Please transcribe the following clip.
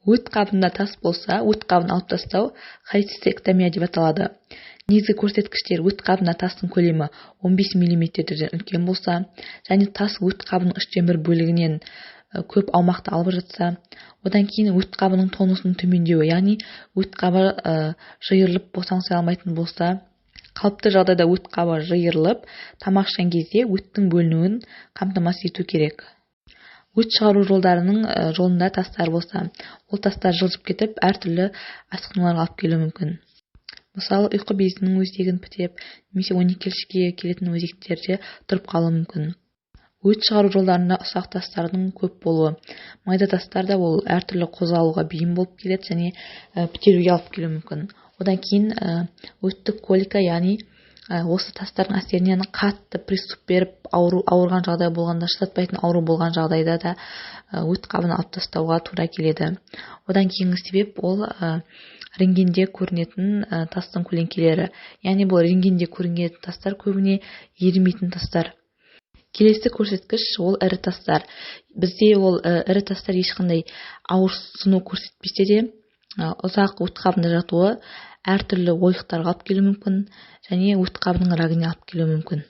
Өт қабында тас болса, өт қабын алып тастау холецистектомия деп аталады. Негізгі көрсеткіштер: өт қабында тастың көлемі 15 мм-ден үлкен болса, және тас өт қабының 1/3 бөлігінен көп аумақты алып жатса, одан кейін өт қабының тонусының төмендеуі, яғни өт қабы жиырылып босаңсай алмайтын болса, қалыпты жағдайда өт қабы жиырылып, тамақ ішкен кезде өттің бөлінуін қамтамасыз ету керек. Өт шығару жолдарының жолында тастар болса, ол тастар жылжып кетіп, әртүрлі асқынуларға алып келуі мүмкін. Мысалы, ұйқы безінің өзегін бітеп, немесе 12-шіге келетін өзектерде тұрып қалуы мүмкін. Өт шығару жолдарында ұсақ тастардың көп болуы, майда тастар да ол әртүрлі қозғалуға бейім болып келеді және бітелуге алып келуі мүмкін. Одан кейін өттік колика, яғни осы тастардың әсерінен қатты приступ беріп, ауырған жағдай болғанда, шыдатпайтын ауру болған жағдайда да өт қабын алып тастауға тура келеді. Одан кейінгі себеп ол рентгенде көрінетін тастың көлеңкелері. Яғни бұл рентгенде көрінген тастар көбіне ерімейтін тастар. Келесі көрсеткіш ол ірі тастар. Бізде ол ірі тастар ешқандай ауырсыну көрсетпесе де, ұзақ өт қабында жатуы әртүрлі ойықтарға алып келуі мүмкін және өт қабының рагіне алып келуі мүмкін.